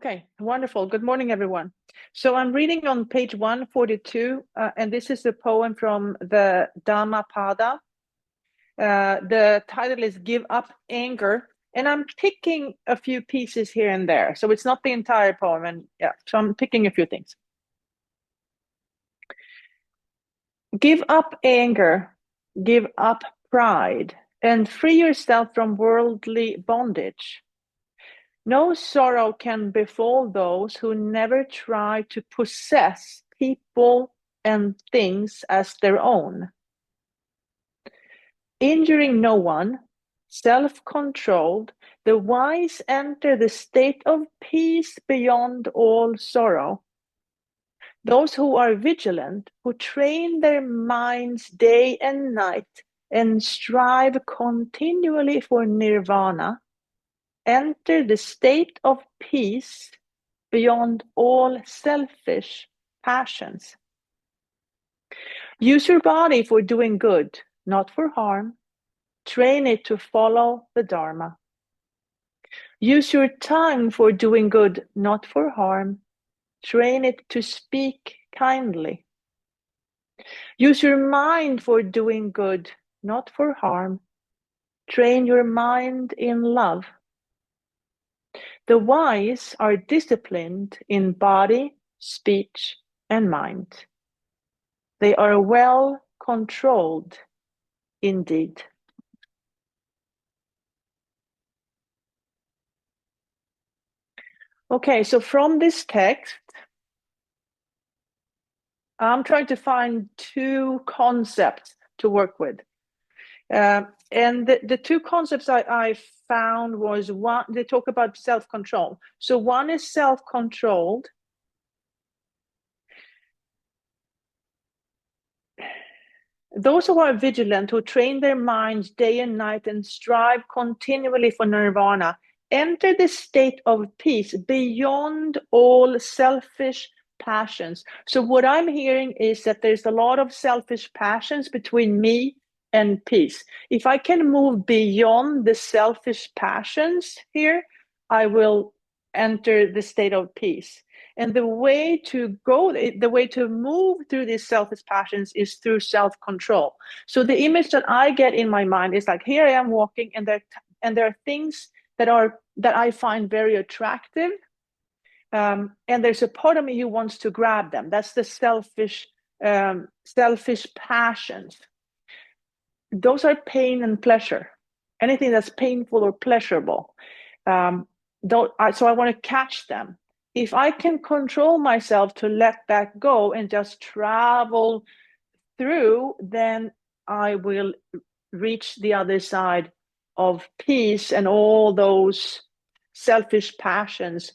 Okay, wonderful. Good morning, everyone. So I'm reading on page 142, and this is a poem from the Dhammapada. The title is Give Up Anger, and I'm picking a few pieces here and there. So it's not the entire poem, and so I'm picking a few things. Give up anger, give up pride, and free yourself from worldly bondage. No sorrow can befall those who never try to possess people and things as their own. Injuring no one, self-controlled, the wise enter the state of peace beyond all sorrow. Those who are vigilant, who train their minds day and night and strive continually for nirvana, enter the state of peace beyond all selfish passions. Use your body for doing good, not for harm. Train it to follow the Dharma. Use your tongue for doing good, not for harm. Train it to speak kindly. Use your mind for doing good, not for harm. Train your mind in love. The wise are disciplined in body, speech, and mind. They are well controlled indeed. Okay, so from this text, I'm trying to find two concepts to work with. And the two concepts I found was one, they talk about self-control. So one is self-controlled. Those who are vigilant, who train their minds day and night and strive continually for nirvana, enter the state of peace beyond all selfish passions. So what I'm hearing is that there's a lot of selfish passions between me and peace. If I can move beyond the selfish passions here, I will enter the state of peace. And the way to move through these selfish passions is through self-control. So the image that I get in my mind is like, here I am walking, and there are things that I find very attractive, and there's a part of me who wants to grab them. That's the selfish passions. Those are pain and pleasure. Anything that's painful or pleasurable. So I want to catch them. If I can control myself to let that go and just travel through, then I will reach the other side of peace, and all those selfish passions,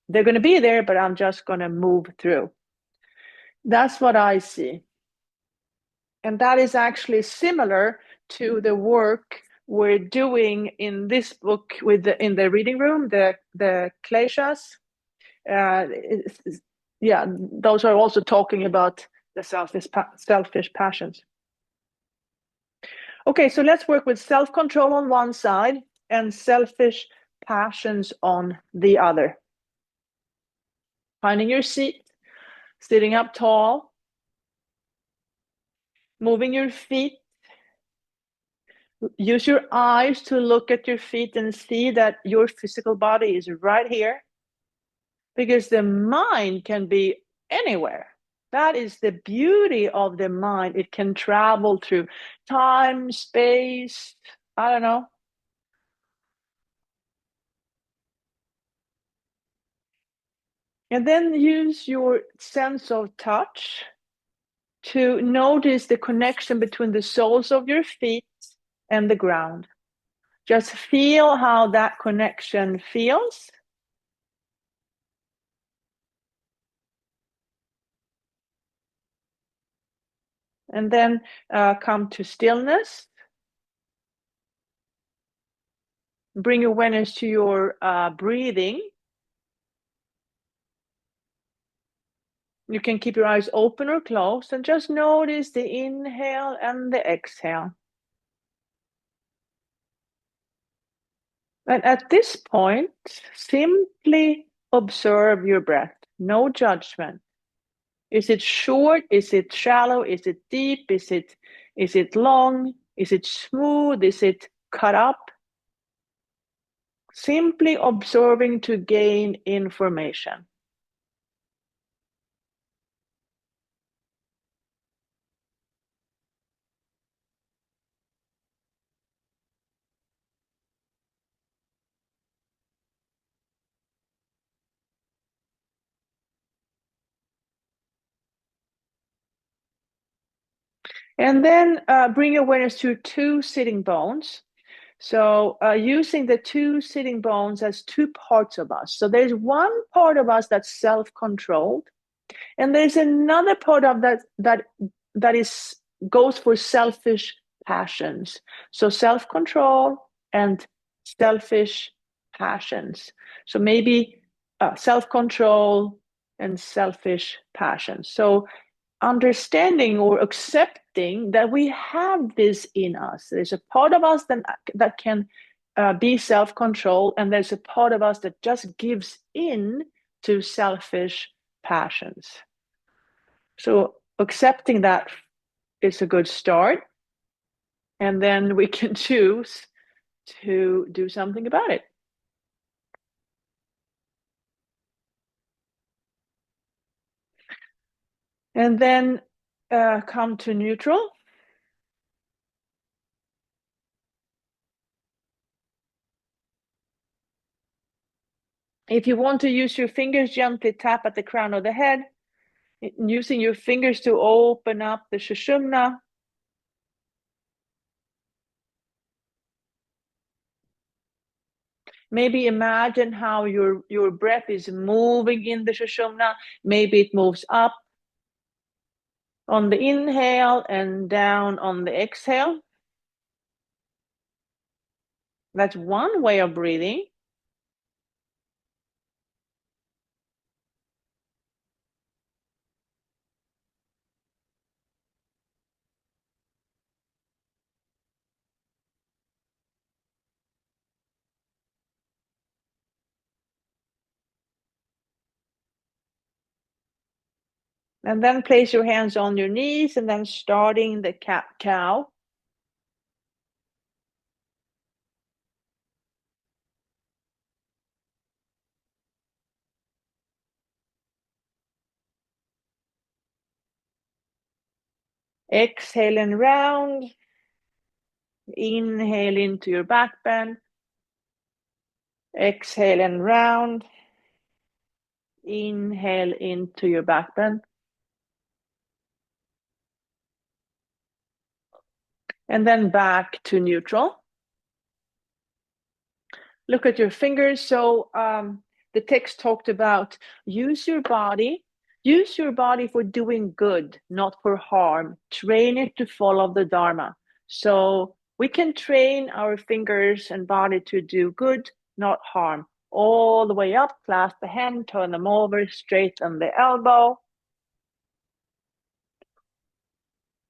they're going to be there, but I'm just going to move through. That's what I see. And that is actually similar to the work we're doing in this book in the reading room, the kleshas. Those are also talking about the selfish passions. Okay, so let's work with self-control on one side and selfish passions on the other. Finding your seat, sitting up tall, moving your feet. Use your eyes to look at your feet and see that your physical body is right here, because the mind can be anywhere. That is the beauty of the mind. It can travel through time, space, I don't know. And then use your sense of touch to notice the connection between the soles of your feet and the ground. Just feel how that connection feels. And then come to stillness. Bring awareness to your breathing. You can keep your eyes open or closed and just notice the inhale and the exhale. And at this point, simply observe your breath, no judgment. Is it short? Is it shallow? Is it deep? Is it long? Is it smooth? Is it cut up? Simply observing to gain information. And then bring awareness to two sitting bones. So using the two sitting bones as two parts of us. So there's one part of us that's self-controlled, and there's another part of that is goes for selfish passions. So self-control and selfish passions. So maybe self-control and selfish passions. So understanding or accepting that we have this in us. There's a part of us that can be self-controlled, and there's a part of us that just gives in to selfish passions. So accepting that is a good start, and then we can choose to do something about it. And then come to neutral. If you want to use your fingers, gently tap at the crown of the head, using your fingers to open up the Sushumna. Maybe imagine how your breath is moving in the Sushumna. Maybe it moves up on the inhale and down on the exhale. That's one way of breathing. And then place your hands on your knees and then starting the cat-cow. Exhale and round. Inhale into your back bend. Exhale and round. Inhale into your back bend. And then back to neutral. Look at your fingers. So the text talked about use your body for doing good, not for harm. Train it to follow the Dharma. So we can train our fingers and body to do good, not harm. All the way up, clasp the hand, turn them over, straighten the elbow.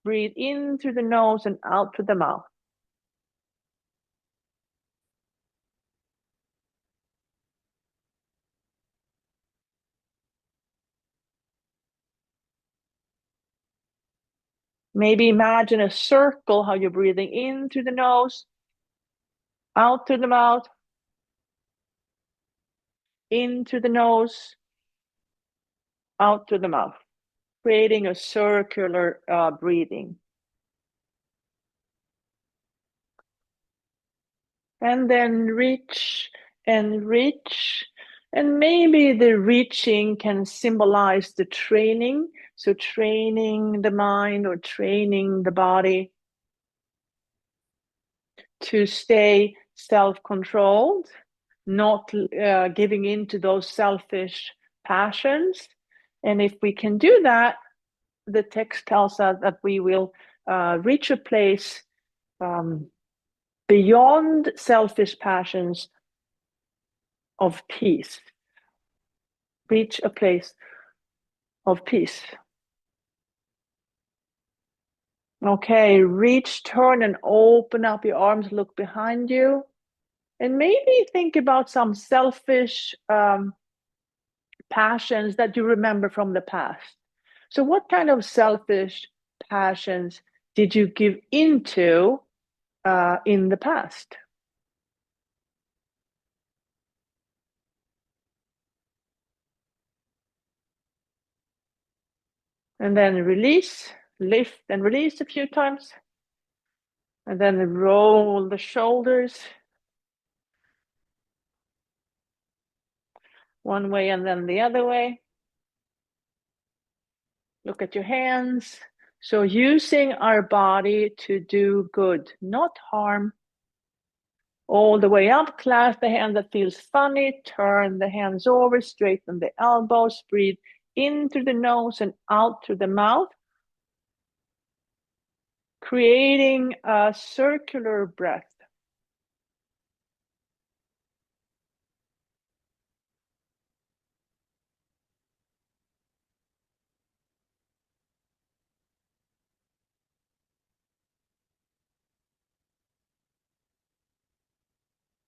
Breathe in through the nose and out through the mouth. Maybe imagine a circle, how you're breathing in through the nose, out through the mouth, in through the nose, out through the mouth, creating a circular breathing. And then reach and reach. And maybe the reaching can symbolize the training. So training the mind or training the body to stay self-controlled, not giving in to those selfish passions. And if we can do that, the text tells us that we will reach a place beyond selfish passions of peace. Reach a place of peace. Okay, reach, turn, and open up your arms, look behind you. And maybe think about some selfish passions that you remember from the past. So what kind of selfish passions did you give into in the past? And then release, lift and release a few times. And then roll the shoulders one way and then the other way. Look at your hands. So using our body to do good, not harm. All the way up, clasp the hand that feels funny, turn the hands over, straighten the elbows, breathe in through the nose and out through the mouth, creating a circular breath.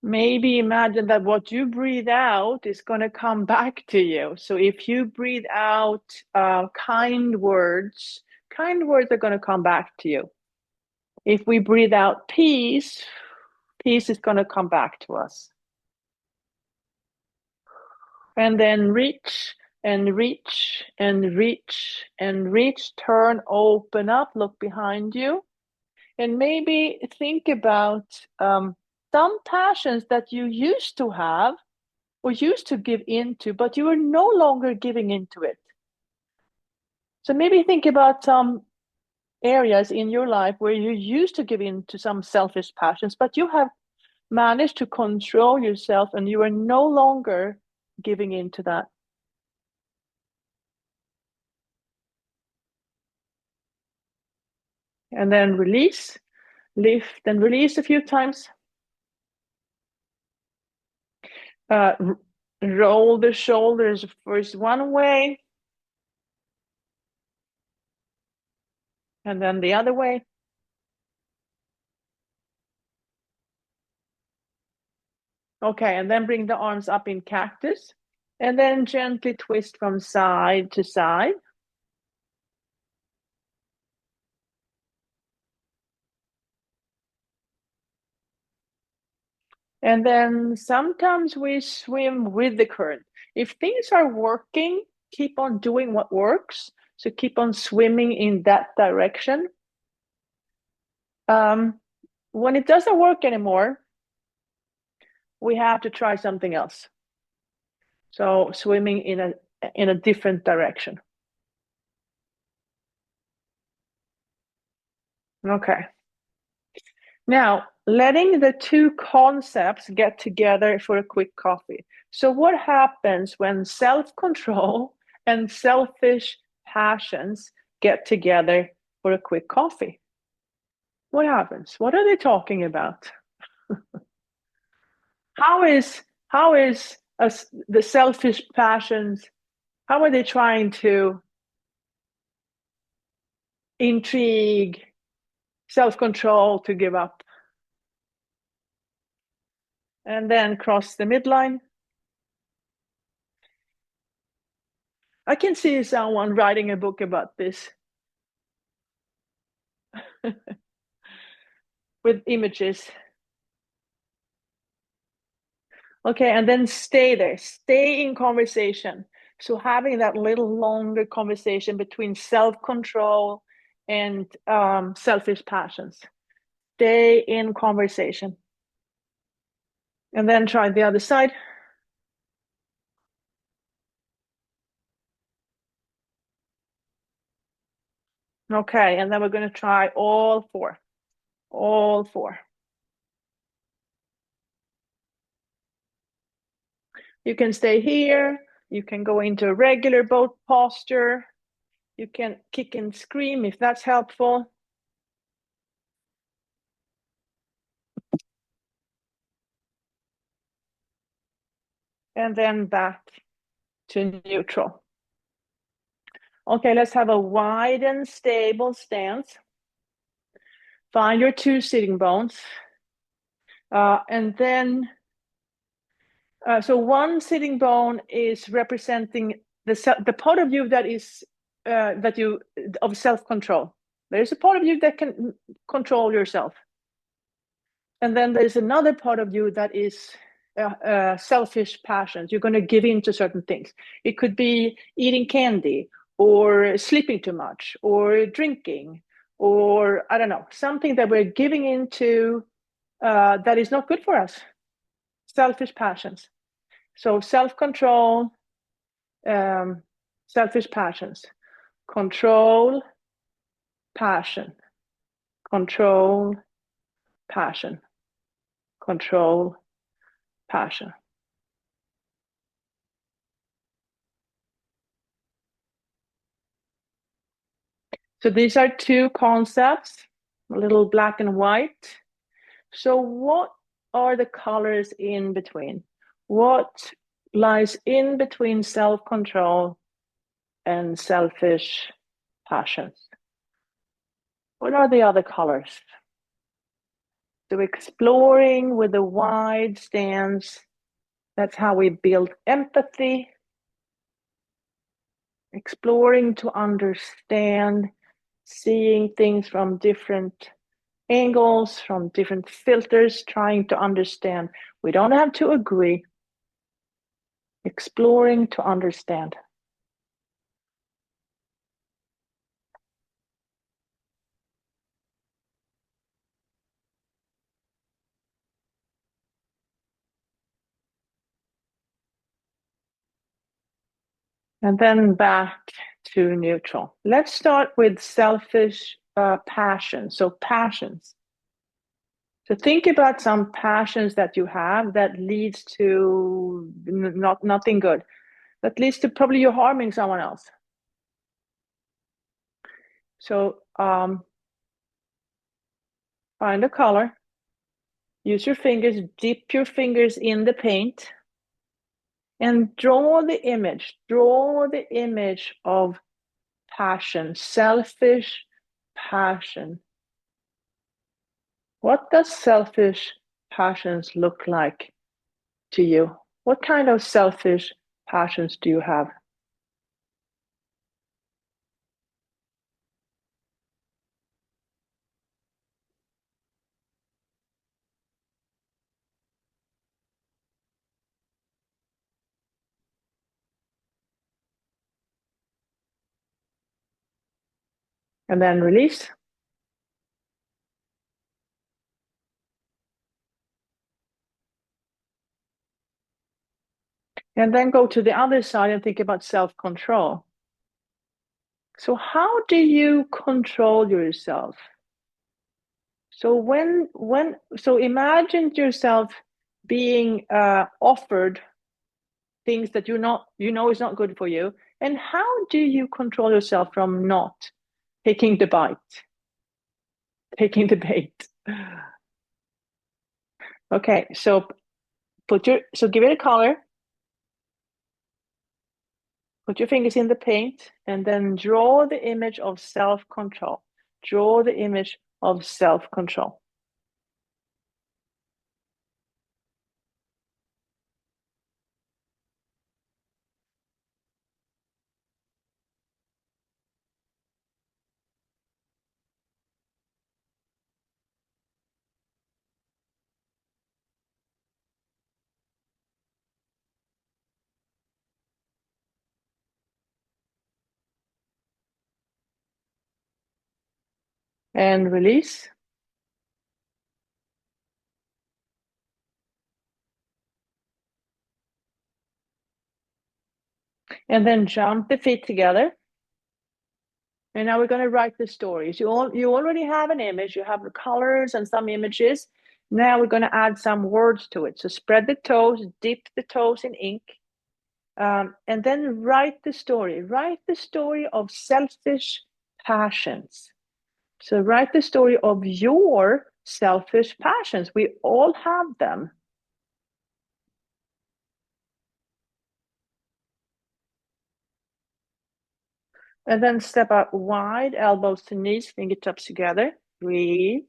Maybe imagine that what you breathe out is going to come back to you. So if you breathe out kind words are going to come back to you. If we breathe out peace, peace is going to come back to us. And then reach and reach and reach and reach. Turn, open up, look behind you. And maybe think about some passions that you used to have or used to give into, but you are no longer giving into it. So maybe think about some areas in your life where you used to give in to some selfish passions, but you have managed to control yourself and you are no longer giving into that. And then release, lift and release a few times. Roll the shoulders first one way and then the other way. Okay, and then bring the arms up in cactus and then gently twist from side to side. And then sometimes we swim with the current. If things are working, keep on doing what works. So keep on swimming in that direction. When it doesn't work anymore, we have to try something else. So swimming in a different direction. Okay. Now, letting the two concepts get together for a quick coffee. So what happens when self-control and selfish passions get together for a quick coffee? What happens? What are they talking about? How is the selfish passions, how are they trying to intrigue self-control to give up? And then cross the midline. I can see someone writing a book about this with images. Okay, and then stay there, stay in conversation. So having that little longer conversation between self-control and selfish passions. Stay in conversation. And then try the other side. Okay, and then we're going to try all four. All four. You can stay here. You can go into a regular boat posture. You can kick and scream if that's helpful. And then back to neutral. Okay, let's have a wide and stable stance. Find your two sitting bones. And then So one sitting bone is representing the part of you that is that you of self-control. There's a part of you that can control yourself, and then there's another part of you that is selfish passions. You're going to give in to certain things. It could be eating candy, or sleeping too much, or drinking, or I don't know, something that we're giving into that is not good for us. Selfish passions. So self-control, selfish passions, control, passion, control, passion, control, passion. So these are two concepts, a little black and white. So what are the colors in between? What lies in between self-control and selfish passions? What are the other colors? So exploring with a wide stance, that's how we build empathy. Exploring to understand, seeing things from different angles, from different filters, trying to understand. We don't have to agree. Exploring to understand. And then back to neutral. Let's start with selfish passion. So passions. So think about some passions that you have that leads to nothing good. That leads to probably you harming someone else. So find a color. Use your fingers, dip your fingers in the paint, and draw the image. Draw the image of passion, selfish passion. What does selfish passions look like to you? What kind of selfish passions do you have? And then release. And then go to the other side and think about self-control. So how do you control yourself? So so imagine yourself being offered things that you know is not good for you, and how do you control yourself from not taking the bite, taking the bait? Okay, so give it a color, put your fingers in the paint, and then draw the image of self-control. Draw the image of self-control. And release. And then jump the feet together. And now we're going to write the stories. You already have an image, you have the colors and some images. Now we're going to add some words to it. So spread the toes, dip the toes in ink, and then write the story. Write the story of selfish passions. So write the story of your selfish passions. We all have them. And then step out wide, elbows to knees, fingertips together. Breathe.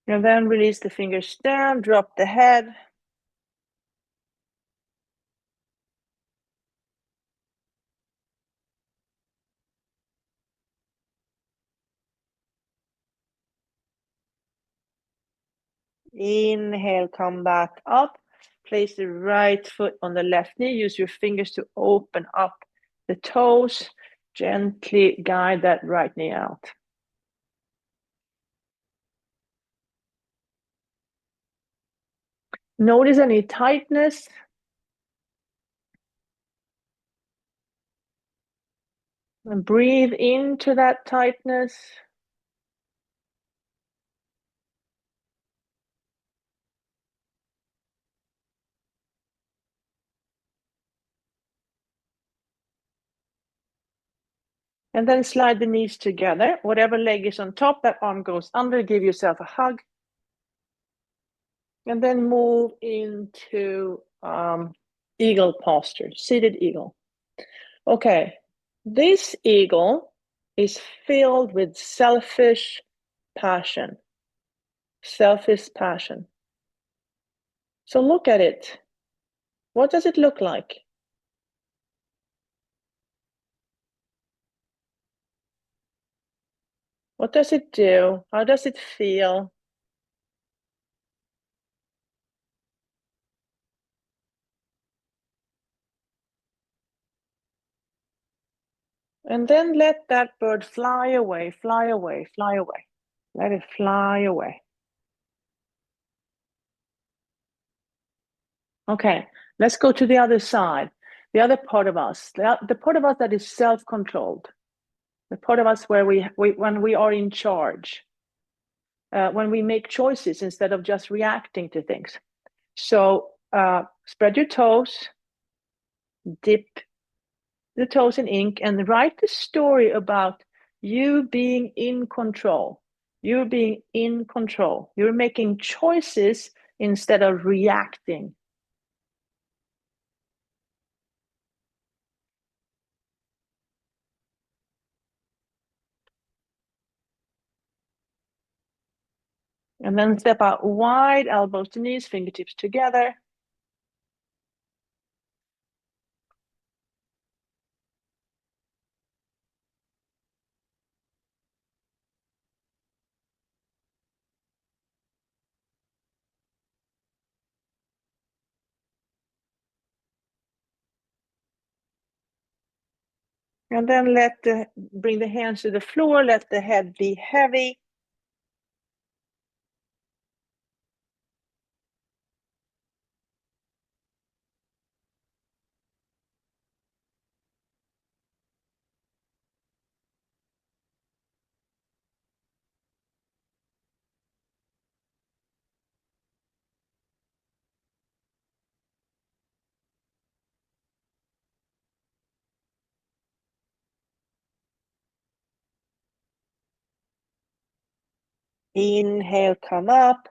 And then release the fingers down, drop the head. Inhale, come back up. Place the right foot on the left knee. Use your fingers to open up the toes. Gently guide that right knee out. Notice any tightness. And breathe into that tightness. And then slide the knees together. Whatever leg is on top, that arm goes under. Give yourself a hug. And then move into eagle posture, seated eagle. Okay, this eagle is filled with selfish passion. Selfish passion. So look at it. What does it look like? What does it do? How does it feel? And then let that bird fly away, fly away, fly away. Let it fly away. Okay, let's go to the other side. The other part of us, the part of us that is self-controlled, the part of us where when we are in charge, when we make choices instead of just reacting to things. So spread your toes, dip the toes in ink, and write the story about you being in control. You're being in control. You're making choices instead of reacting. And then step out wide, elbows to knees, fingertips together. And then bring the hands to the floor, let the head be heavy. Inhale, come up.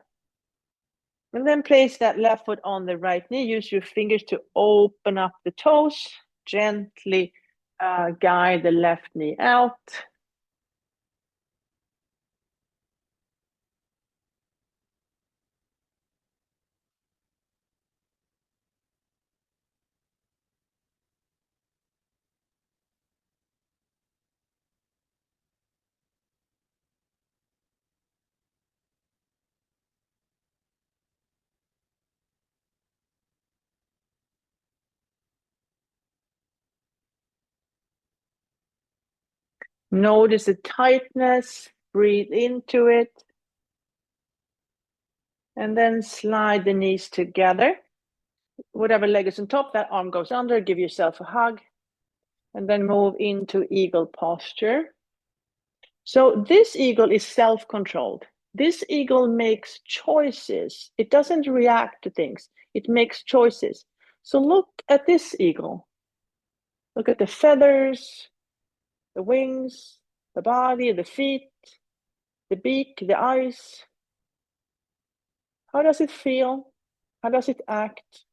And then place that left foot on the right knee. Use your fingers to open up the toes. Gently guide the left knee out. Notice the tightness. Breathe into it. And then slide the knees together. Whatever leg is on top, that arm goes under. Give yourself a hug. And then move into eagle posture. So this eagle is self-controlled. This eagle makes choices. It doesn't react to things. It makes choices. So look at this eagle. Look at the feathers, the wings, the body, the feet, the beak, the eyes. How does it feel? How does it act?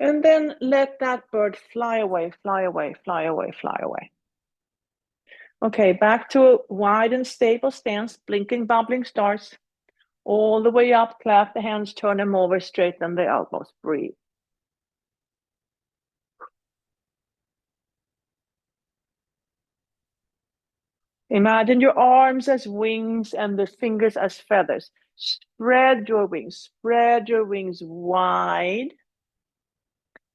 And then let that bird fly away, fly away, fly away, fly away. Okay, back to a wide and stable stance, blinking, bubbling stars. All the way up, clap the hands, turn them over, straighten the elbows, breathe. Imagine your arms as wings and the fingers as feathers. Spread your wings wide,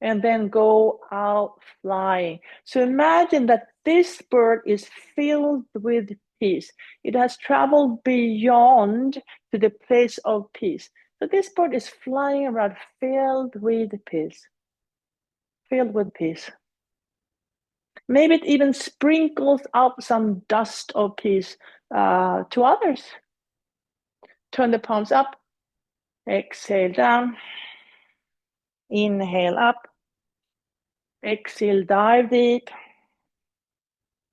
and then go out flying. So imagine that this bird is filled with peace. It has traveled beyond to the place of peace. So this bird is flying around filled with peace. Filled with peace. Maybe it even sprinkles out some dust of peace to others. Turn the palms up. Exhale down. Inhale up. Exhale, dive deep.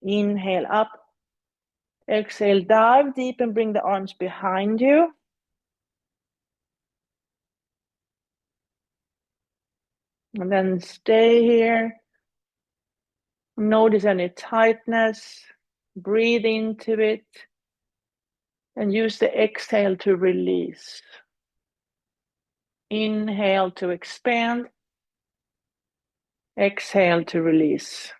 Inhale up. Exhale, dive deep and bring the arms behind you. And then stay here. Notice any tightness. Breathe into it. And use the exhale to release. Inhale to expand. Exhale to release.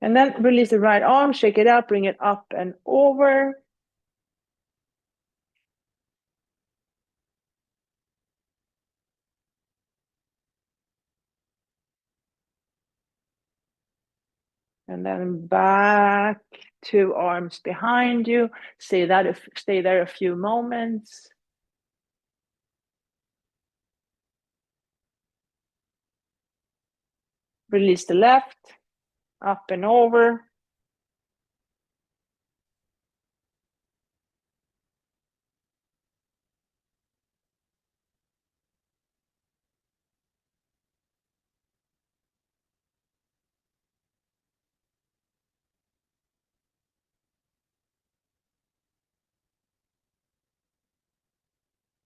And then release the right arm, shake it out, bring it up and over. And then back, two arms behind you. Stay there a few moments. Release the left, up and over.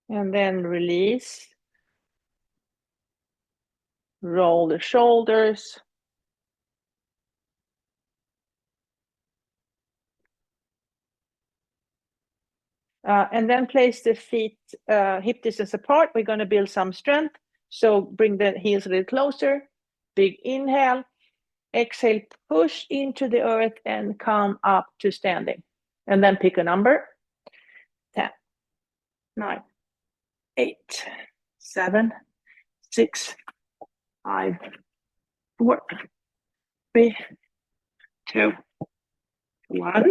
And then release. Roll the shoulders. And then place the feet hip distance apart. We're going to build some strength. So bring the heels a little closer. Big inhale. Exhale, push into the earth and come up to standing. And then pick a number. 10, 9, 8, 7, 6, 5, 4, 3, 2, 1.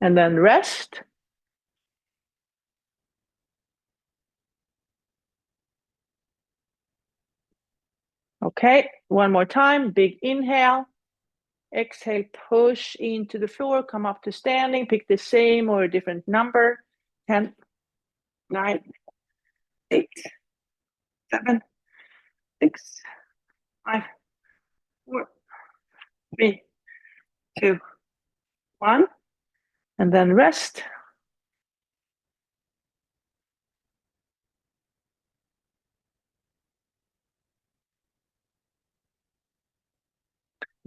And then rest. Okay, one more time. Big inhale. Exhale, push into the floor, come up to standing, pick the same or a different number. 10, 9, 8, 7, 6, 5, 4, 3, 2, 1. And then rest.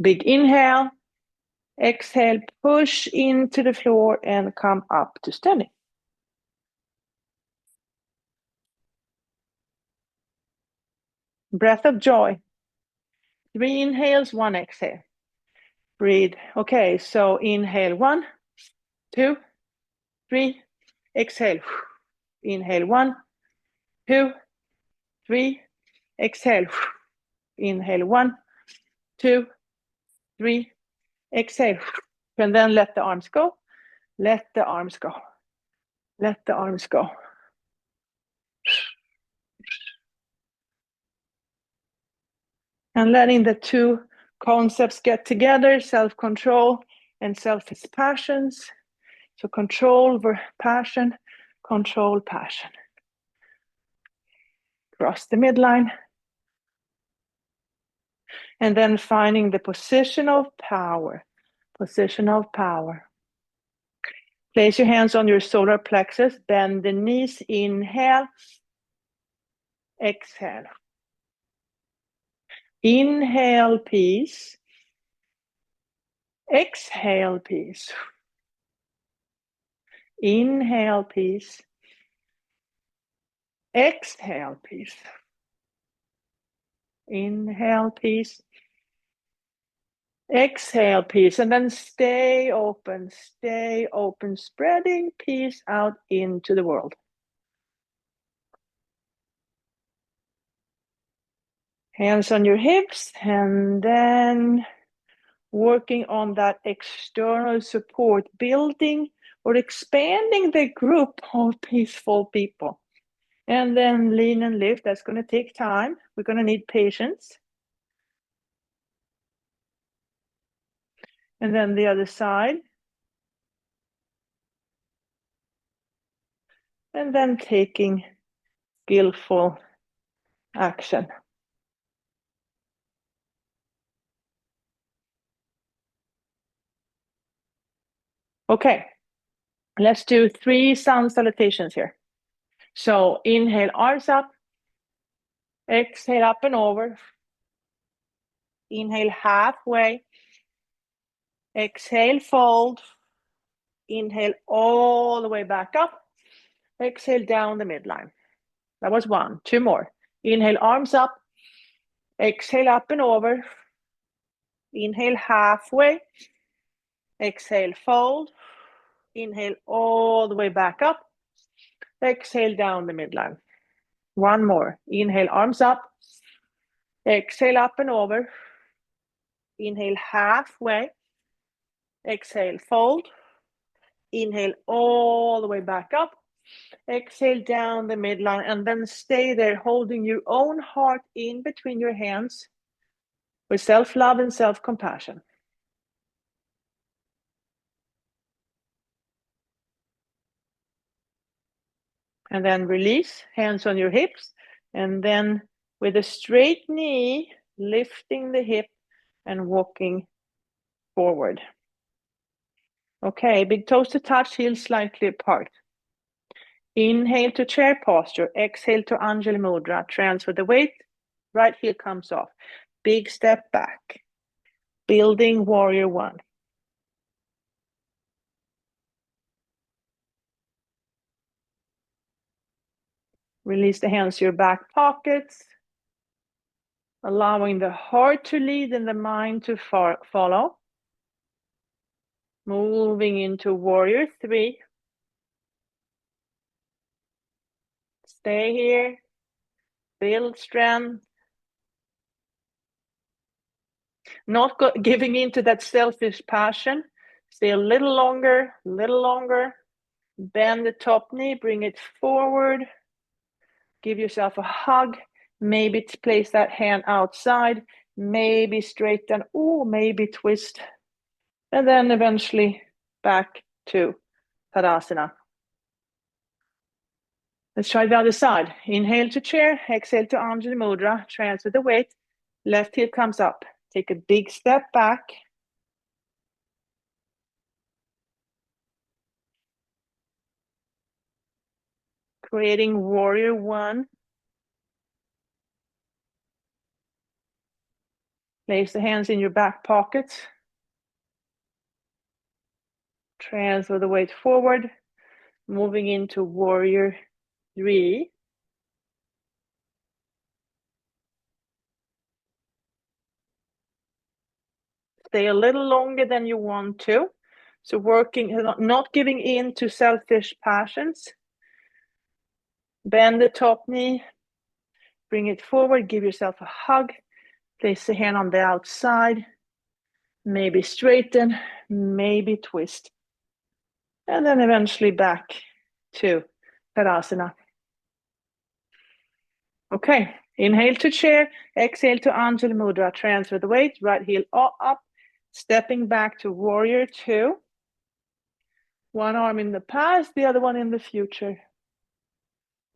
Big inhale. Exhale, push into the floor and come up to standing. Breath of joy. 3 inhales, 1 exhale. Breathe. Okay, so inhale 1, 2, 3. Exhale. Inhale 1, 2, 3. Exhale. Inhale 1, 2, 3. Exhale. And then let the arms go. Let the arms go. Let the arms go. And letting the two concepts get together, self-control and selfish passions. So control over passion, control passion. Cross the midline. And then finding the position of power. Position of power. Place your hands on your solar plexus. Bend the knees. Inhale. exhale. Inhale, peace. Exhale, peace. Inhale, peace. Exhale, peace. Inhale, peace. Exhale, peace. And then stay open, spreading peace out into the world. Hands on your hips, and then working on that external support, building or expanding the group of peaceful people. And then lean and lift. That's going to take time. We're going to need patience. And then the other side. And then taking skillful action. Okay, let's do 3 sound salutations here. So inhale, arms up. Exhale, up and over. Inhale, halfway. Exhale, fold. Inhale all the way back up. Exhale down the midline. That was 1. 2 more. Inhale, arms up. Exhale, up and over. Inhale, halfway. Exhale, fold. Inhale all the way back up. Exhale down the midline. 1 more. Inhale, arms up. Exhale, up and over. Inhale, halfway. Exhale, fold. Inhale all the way back up. Exhale down the midline, and then stay there holding your own heart in between your hands with self-love and self-compassion. And then release, hands on your hips, and then with a straight knee, lifting the hip and walking forward. Okay, big toes to touch, heels slightly apart. Inhale to chair posture. Exhale to Anjali Mudra. Transfer the weight. Right heel comes off. Big step back. Building warrior 1. Release the hands to your back pockets. Allowing the heart to lead and the mind to follow. Moving into warrior 3. Stay here. Build strength. Not giving into that selfish passion. Stay a little longer, little longer. Bend the top knee, bring it forward. Give yourself a hug. Maybe place that hand outside. Maybe straighten, or maybe twist. And then eventually back to Tadasana. Let's try the other side. Inhale to chair, exhale to Anjali Mudra. Transfer the weight. Left heel comes up. Take a big step back. Creating warrior 1. Place the hands in your back pockets. Transfer the weight forward. Moving into warrior 3. Stay a little longer than you want to. So working, not giving in to selfish passions. Bend the top knee. Bring it forward. Give yourself a hug. Place the hand on the outside. Maybe straighten. Maybe twist. And then eventually back to Tadasana. Okay, inhale to chair, exhale to Anjali Mudra. Transfer the weight, right heel up, stepping back to warrior 2. One arm in the past, the other one in the future.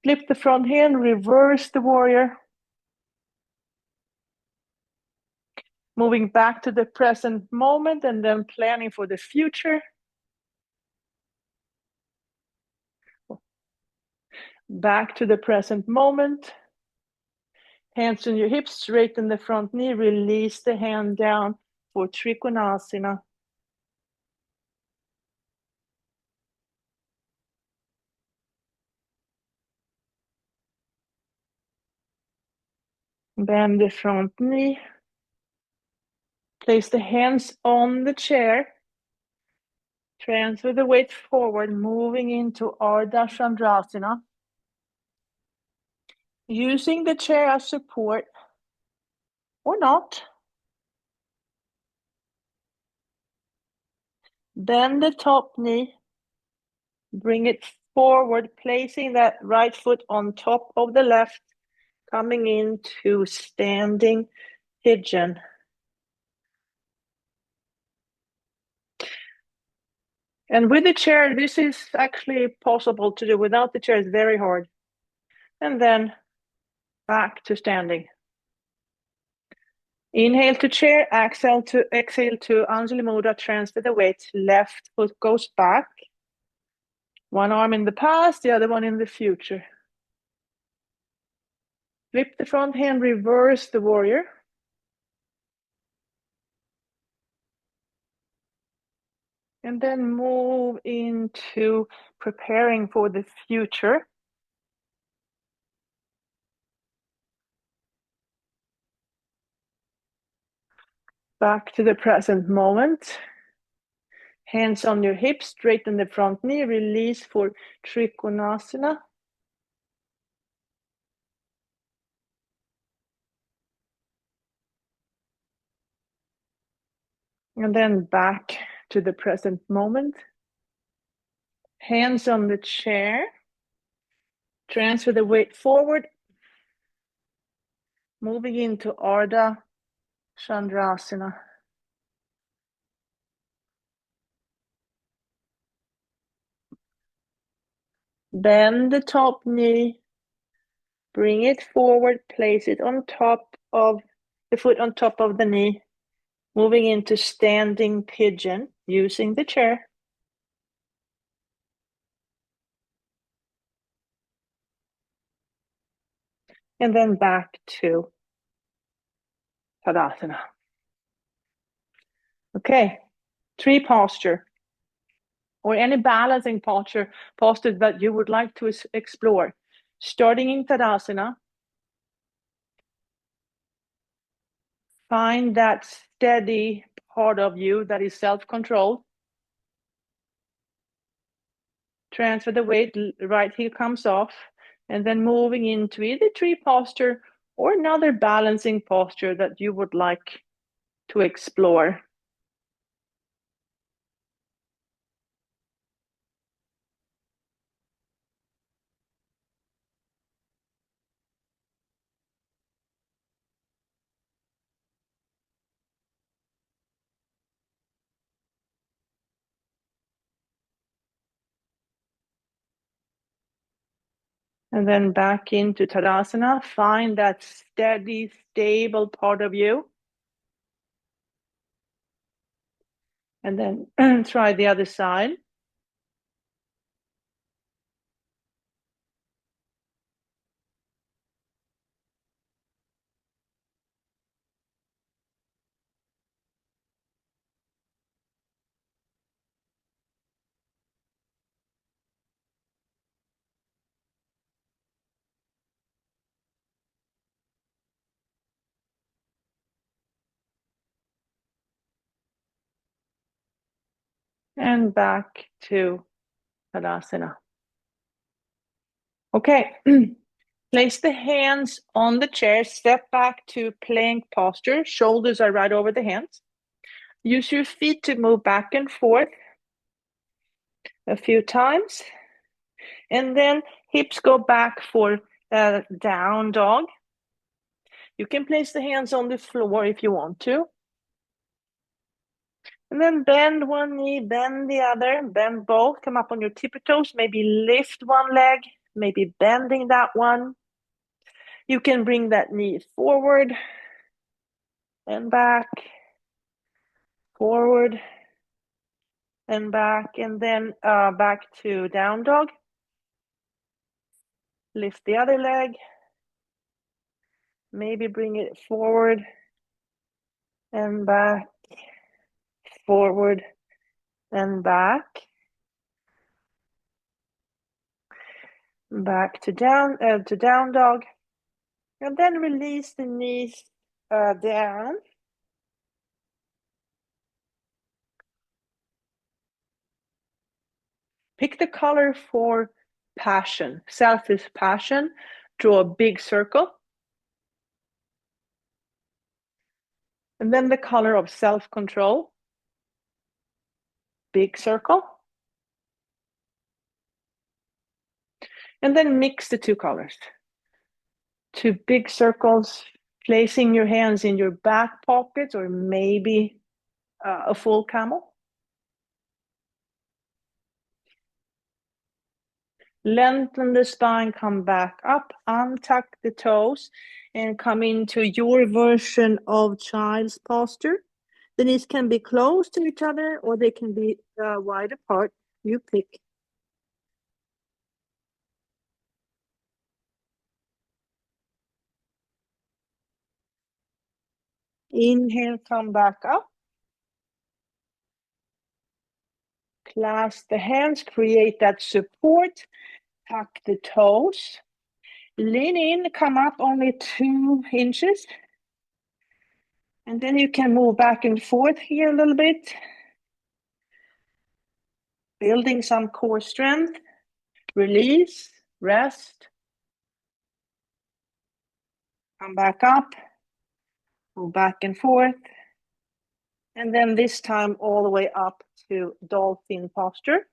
Flip the front hand, reverse the warrior. Moving back to the present moment and then planning for the future. Back to the present moment. Hands on your hips, straighten the front knee, release the hand down for Trikonasana. Bend the front knee. Place the hands on the chair. Transfer the weight forward, moving into Ardha Chandrasana. Using the chair as support or not. Bend the top knee. Bring it forward, placing that right foot on top of the left, coming into standing pigeon. And with the chair, this is actually possible to do. Without the chair, it's very hard. And then back to standing. Inhale to chair, exhale to Anjali Mudra, transfer the weight. Left foot goes back. One arm in the past, the other one in the future. Flip the front hand, reverse the warrior. And then move into preparing for the future. Back to the present moment. Hands on your hips, straighten the front knee, release for Trikonasana. And then back to the present moment. Hands on the chair. Transfer the weight forward. Moving into Ardha Chandrasana. Bend the top knee. Bring it forward. Place it on top of the foot on top of the knee. Moving into standing pigeon using the chair. And then back to Tadasana. Okay, tree posture or any balancing posture that you would like to explore. Starting in Tadasana, find that steady part of you that is self-controlled. Transfer the weight, right heel comes off, and then moving into either tree posture or another balancing posture that you would like to explore. And then back into Tadasana. Find that steady, stable part of you. And then try the other side. And back to Tadasana. Okay, place the hands on the chair, step back to plank posture, shoulders are right over the hands. Use your feet to move back and forth a few times. And then hips go back for down dog. You can place the hands on the floor if you want to. And then bend one knee, bend the other, bend both, come up on your tippy toes, maybe lift one leg, maybe bending that one. You can bring that knee forward and back, forward and back, and then back to down dog. Lift the other leg, Maybe bring it forward and back, forward and back to down dog. And then release the knees down. Pick the color for passion. Self is passion. Draw a big circle. And then the color of self-control. Big circle. And then mix the two colors. Two big circles, placing your hands in your back pockets or maybe a full camel. Lengthen the spine, come back up, untuck the toes, and come into your version of child's posture. The knees can be close to each other or they can be wide apart. You pick. Inhale, come back up. Clasp the hands, create that support. Tuck the toes. Lean in, come up only 2 inches. And then you can move back and forth here a little bit. Building some core strength. Release, rest. Come back up. Move back and forth. And then this time all the way up to dolphin posture.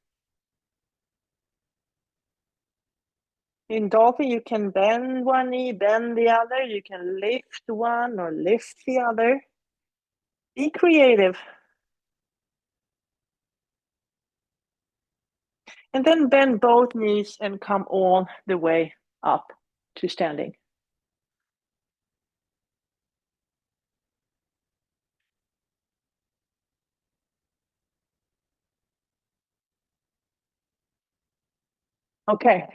In dolphin, you can bend one knee, bend the other. You can lift one or lift the other. Be creative. And then bend both knees and come all the way up to standing. Okay.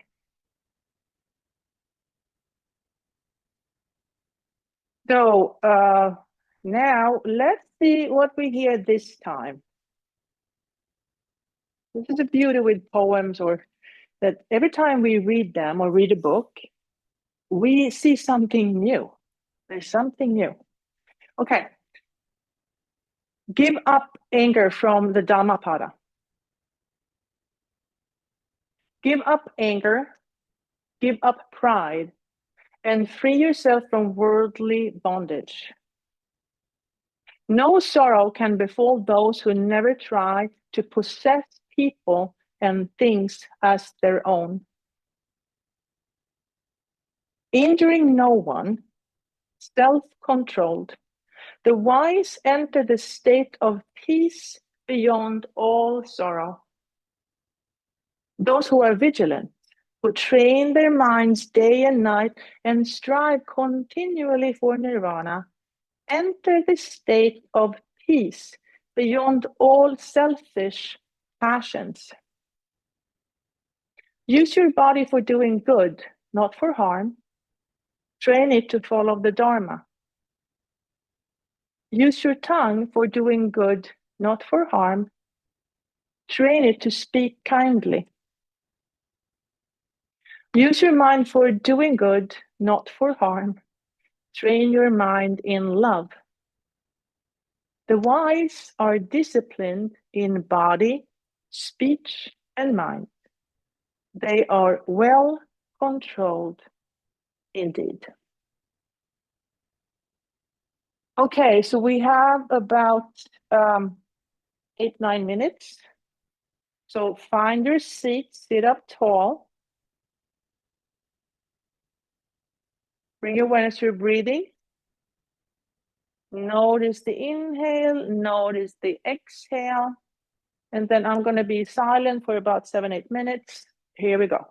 So now let's see what we hear this time. This is the beauty with poems, or that every time we read them or read a book, we see something new. There's something new. Okay. Give up anger from the Dhammapada. Give up anger, give up pride, and free yourself from worldly bondage. No sorrow can befall those who never try to possess people and things as their own. Injuring no one, self-controlled, the wise enter the state of peace beyond all sorrow. Those who are vigilant, who train their minds day and night and strive continually for nirvana, enter the state of peace beyond all selfish passions. Use your body for doing good, not for harm. Train it to follow the Dharma. Use your tongue for doing good, not for harm. Train it to speak kindly. Use your mind for doing good, not for harm. Train your mind in love. The wise are disciplined in body, speech, and mind. They are well controlled indeed. Okay, so we have about 8-9 minutes. So find your seat, sit up tall. Bring awareness to your breathing. Notice the inhale, notice the exhale. And then I'm going to be silent for about 7-8 minutes. Here we go.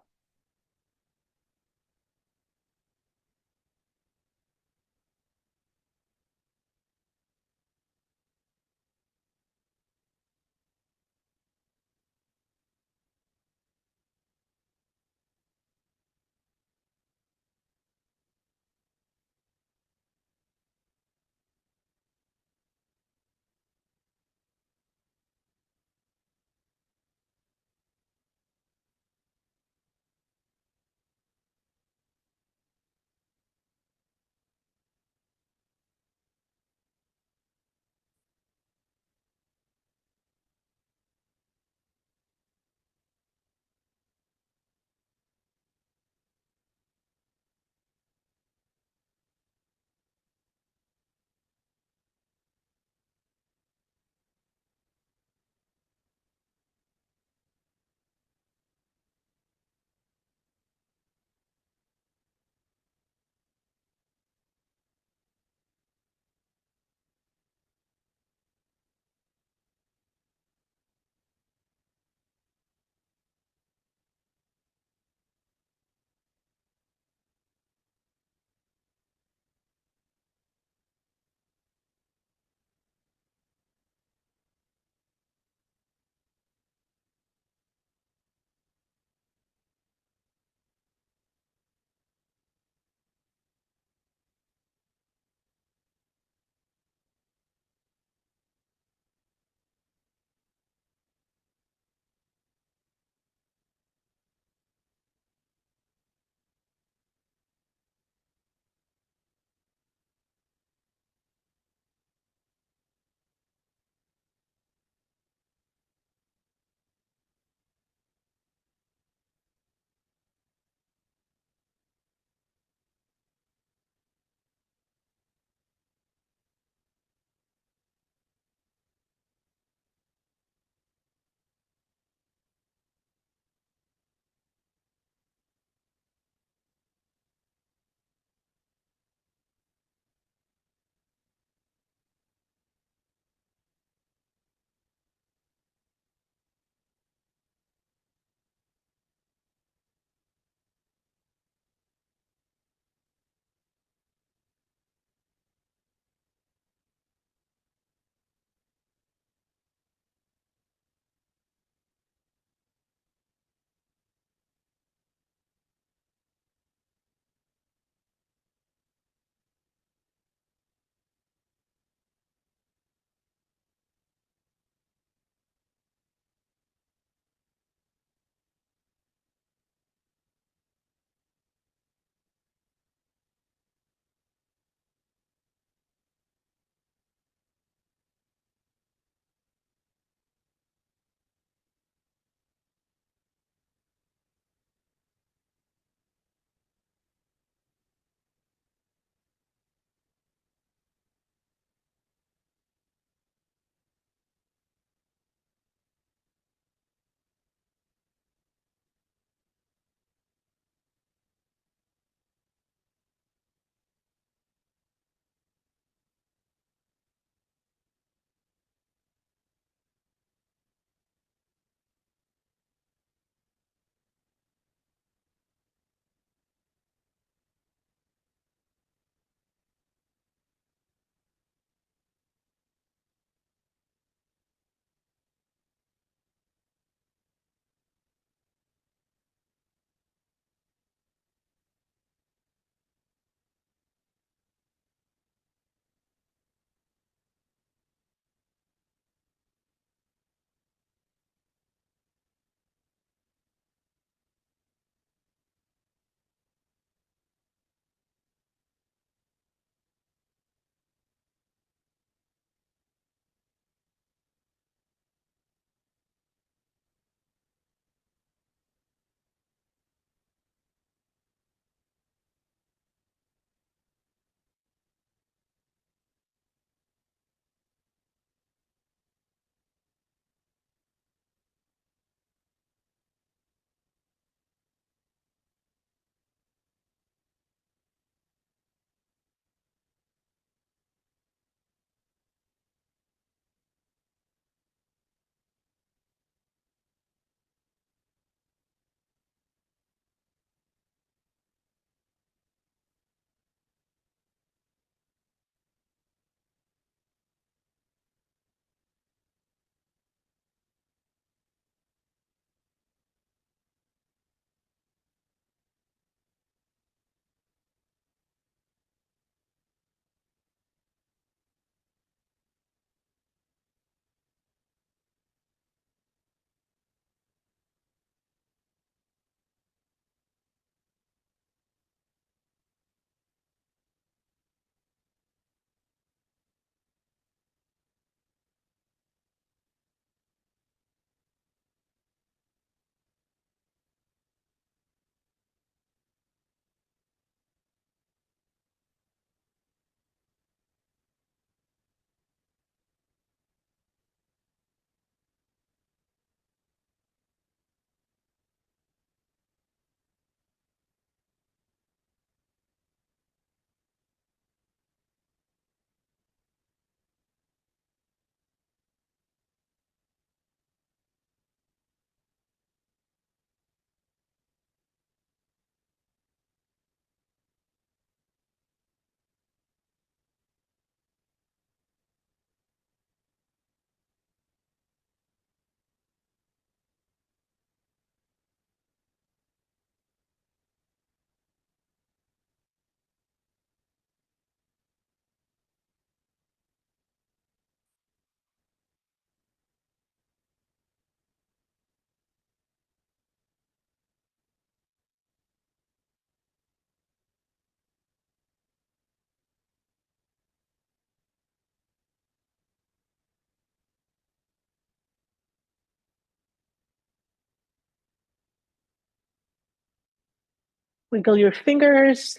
Wiggle your fingers,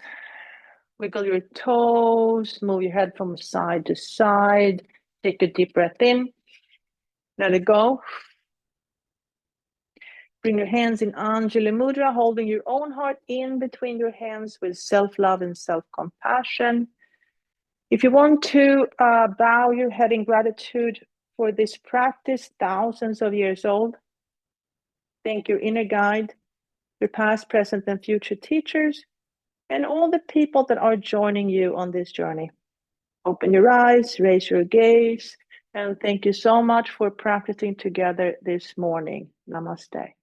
wiggle your toes, move your head from side to side. Take a deep breath in. Let it go. Bring your hands in Anjali Mudra, holding your own heart in between your hands with self-love and self-compassion. If you want to bow your head in gratitude for this practice, thousands of years old, thank your inner guide, your past, present, and future teachers, and all the people that are joining you on this journey. Open your eyes, raise your gaze, and thank you so much for practicing together this morning. Namaste.